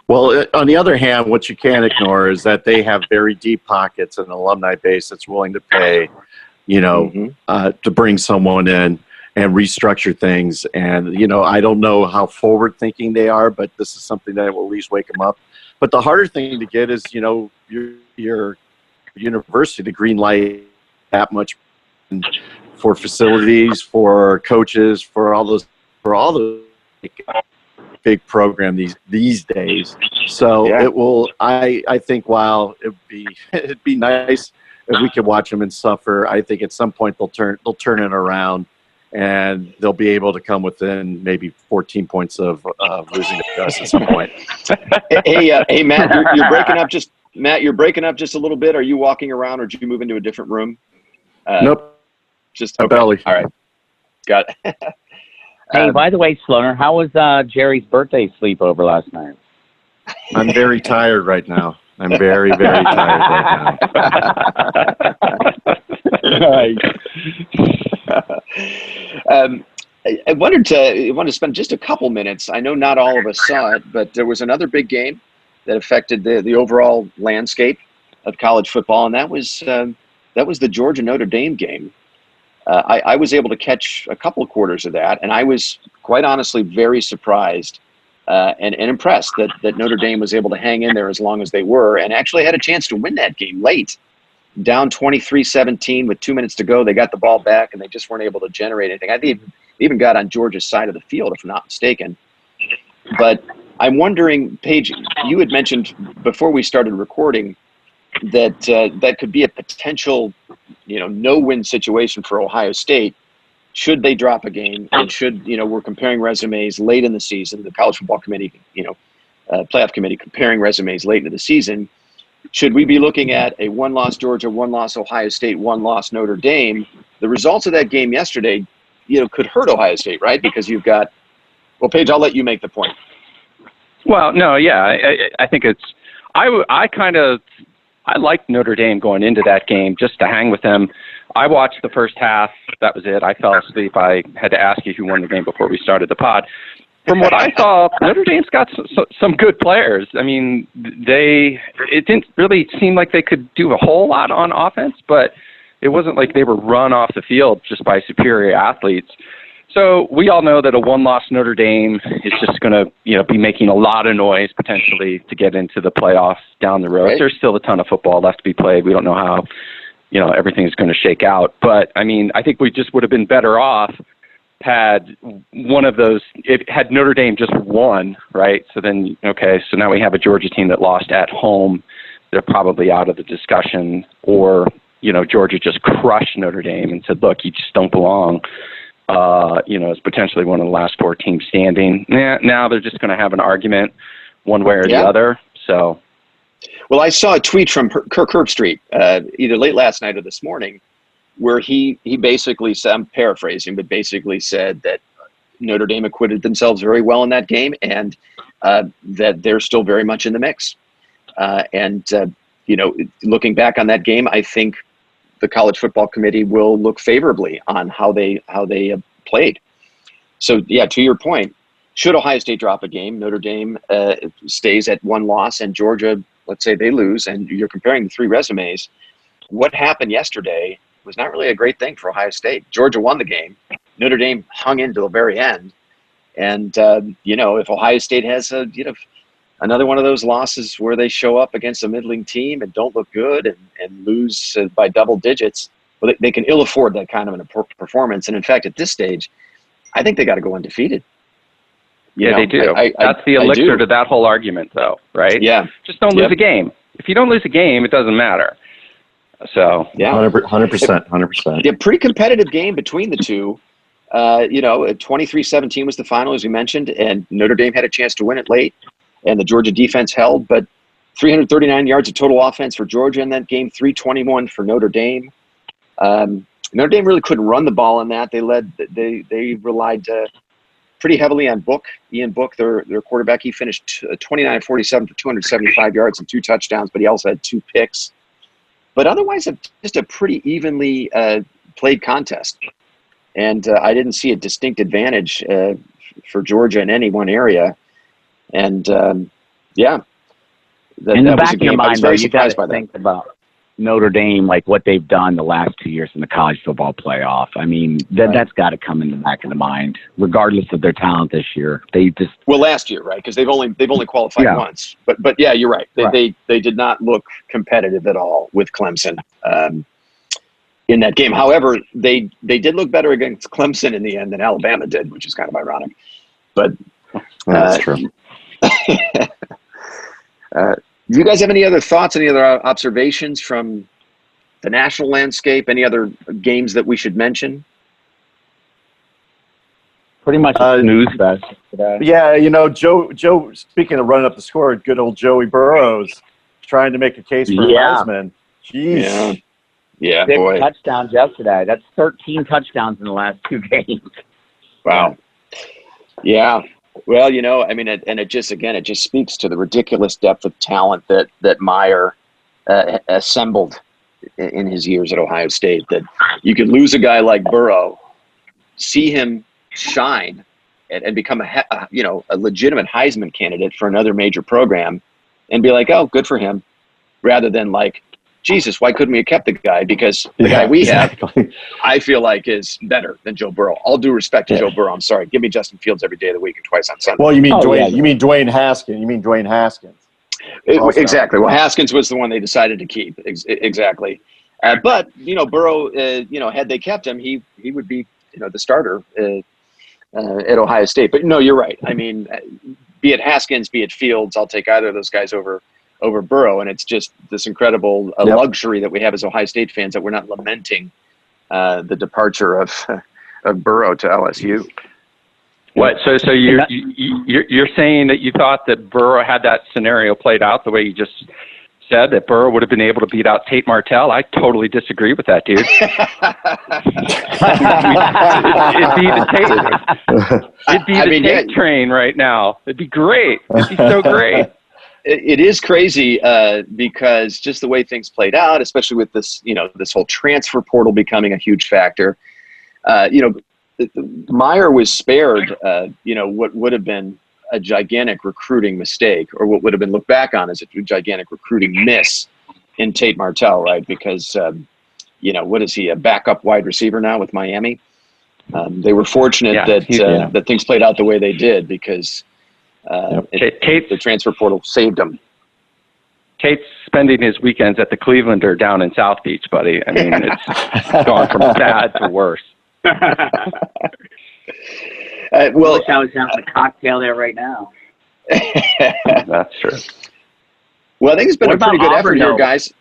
Well, on the other hand, what you can't ignore is that they have very deep pockets and an alumni base that's willing to pay, to bring someone in and restructure things. And, I don't know how forward-thinking they are, but this is something that will at least wake them up. But the harder thing to get is, your university to green light that much for facilities, for coaches, for all those big program these days. So it will. I think while it'd be nice if we could watch them and suffer, I think at some point they'll turn it around, and they'll be able to come within maybe 14 points of losing to us at some point. Hey, Matt, you're breaking up just. Matt, you're breaking up just a little bit. Are you walking around, or did you move into a different room? Nope. Just okay. Belly. All right. Got it. Hey, by the way, Sloaner, how was Jerry's birthday sleepover last night? I'm very tired right now. I'm very, very tired right now. I wanted to spend just a couple minutes. I know not all of us saw it, but there was another big game that affected the overall landscape of college football, and that was the Georgia Notre Dame game. I was able to catch a couple of quarters of that, and I was quite honestly very surprised and impressed that Notre Dame was able to hang in there as long as they were, and actually had a chance to win that game late. Down 23-17 with 2 minutes to go, they got the ball back, and they just weren't able to generate anything. I think they even got on Georgia's side of the field, if I'm not mistaken. But I'm wondering, Paige, you had mentioned before we started recording that that could be a potential, no-win situation for Ohio State should they drop a game, and should, we're comparing resumes late in the season, the College Football Committee, playoff committee comparing resumes late into the season. Should we be looking at a one-loss Georgia, one-loss Ohio State, one-loss Notre Dame? The results of that game yesterday, could hurt Ohio State, right? Because you've got, well, Paige, I'll let you make the point. Well, no, yeah, I think it's, I liked Notre Dame going into that game just to hang with them. I watched the first half. That was it. I fell asleep. I had to ask you who won the game before we started the pod. From what I saw, Notre Dame's got some good players. I mean, it didn't really seem like they could do a whole lot on offense, but it wasn't like they were run off the field just by superior athletes. So we all know that a one-loss Notre Dame is just going to, be making a lot of noise potentially to get into the playoffs down the road. Right. There's still a ton of football left to be played. We don't know how everything's going to shake out. But I mean, I think we just would have been better off had one of those, had Notre Dame just won, right? So then, okay, so now we have a Georgia team that lost at home. They're probably out of the discussion. Or, Georgia just crushed Notre Dame and said, look, you just don't belong. As potentially one of the last 4 teams standing. Now they're just going to have an argument one way or the other. So, well, I saw a tweet from Kirk Herbstreit either late last night or this morning, where he basically said, I'm paraphrasing, but basically said that Notre Dame acquitted themselves very well in that game, and that they're still very much in the mix. Looking back on that game, I think the College Football Committee will look favorably on how they played. So, yeah, to your point, should Ohio State drop a game, Notre Dame stays at 1 loss, and Georgia, let's say they lose, and you're comparing the 3 resumes. What happened yesterday was not really a great thing for Ohio State. Georgia won the game. Notre Dame hung in to the very end. And, if Ohio State has another one of those losses where they show up against a middling team and don't look good and lose by double digits, well, they can ill afford that kind of a performance. And in fact, at this stage, I think they got to go undefeated. They do. That's the elixir to that whole argument, though, right? Yeah. Just don't lose a game. If you don't lose a game, it doesn't matter. So, yeah, 100%. Yeah, pretty competitive game between the two. 23-17 was the final, as we mentioned, and Notre Dame had a chance to win it late, and the Georgia defense held, but 339 yards of total offense for Georgia in that game, 321 for Notre Dame. Notre Dame really couldn't run the ball in that. They relied pretty heavily on Ian Book, their quarterback. He finished 29-47 for 275 yards and 2 touchdowns, but he also had 2 picks. But otherwise, just a pretty evenly played contest. And I didn't see a distinct advantage for Georgia in any one area. And, in the back of your mind, though, you got to think about Notre Dame, like what they've done the last 2 years in the college football playoff. I mean, that's got to come in the back of the mind, regardless of their talent this year. Last year, right? Because they've only qualified once. But yeah, you're right. They did not look competitive at all with Clemson in that game. However, they did look better against Clemson in the end than Alabama did, which is kind of ironic. But that's true. Do you guys have any other thoughts, any other observations from the national landscape, any other games that we should mention? Pretty much a snooze fest today. Yeah, Joe, speaking of running up the score, good old Joey Burrows trying to make a case for Heisman. Jeez. Yeah, 6 boy. touchdowns yesterday. That's 13 touchdowns in the last 2 games. Wow. Yeah. Well, it just speaks to the ridiculous depth of talent that Meyer assembled in his years at Ohio State. That you could lose a guy like Burrow, see him shine, and become a legitimate Heisman candidate for another major program, and be like, oh, good for him, rather than like, Jesus, why couldn't we have kept the guy? Because the guy we have, I feel like, is better than Joe Burrow. All due respect to Joe Burrow. I'm sorry. Give me Justin Fields every day of the week and twice on Sunday. Well, you mean Dwayne? You mean Dwayne Haskins? You mean Dwayne Haskins? Exactly. Well, Haskins was the one they decided to keep. Exactly. But Burrow, had they kept him, he would be the starter at Ohio State. But no, you're right. I mean, be it Haskins, be it Fields, I'll take either of those guys over Burrow, and it's just this incredible luxury that we have as Ohio State fans that we're not lamenting the departure of Burrow to LSU. What? So you're saying that you thought that Burrow had that scenario played out the way you just said, that Burrow would have been able to beat out Tate Martell? I totally disagree with that, dude. It'd be the Tate train right now. It'd be great. It'd be so great. It is crazy because just the way things played out, especially with this, this whole transfer portal becoming a huge factor. Meyer was spared, what would have been a gigantic recruiting mistake, or what would have been looked back on as a gigantic recruiting miss in Tate Martell, right? Because, what is he, a backup wide receiver now with Miami? They were fortunate that things played out the way they did because the transfer portal saved him. Kate's spending his weekends at the Clevelander down in South Beach, buddy. I mean, it's gone from bad to worse. I Well, wish I was having a cocktail there right now. That's true. well, I think it's been What a pretty about good effort Auburn, here, though? guys.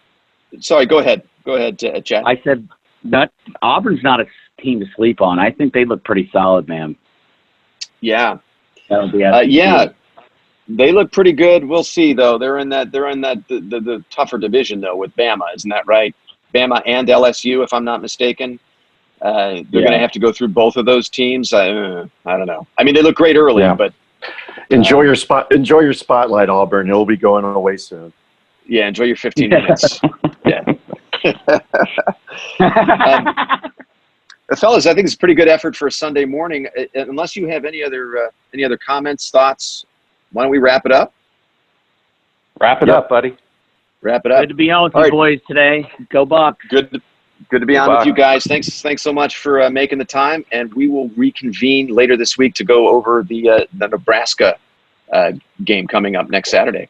Sorry, go ahead. Go ahead, Chad. I said Auburn's not a team to sleep on. I think they look pretty solid, man. Yeah. That'll be Yeah. They look pretty good. We'll see, though. They're in the tougher division, though, with Bama. Isn't that right? Bama and LSU, if I'm not mistaken. They're going to have to go through both of those teams. I don't know. I mean, they look great early, but Enjoy your spotlight, Auburn. You'll be going away soon. yeah, enjoy your 15 minutes. Yeah. Fellas, I think it's a pretty good effort for a Sunday morning. Unless you have any other comments, thoughts, why don't we wrap it up? Wrap it up, buddy. Wrap it up. Good to be on with All you right. boys today. Go Bucks. Good to be on with you guys. Thanks so much for making the time, and we will reconvene later this week to go over the Nebraska game coming up next Saturday.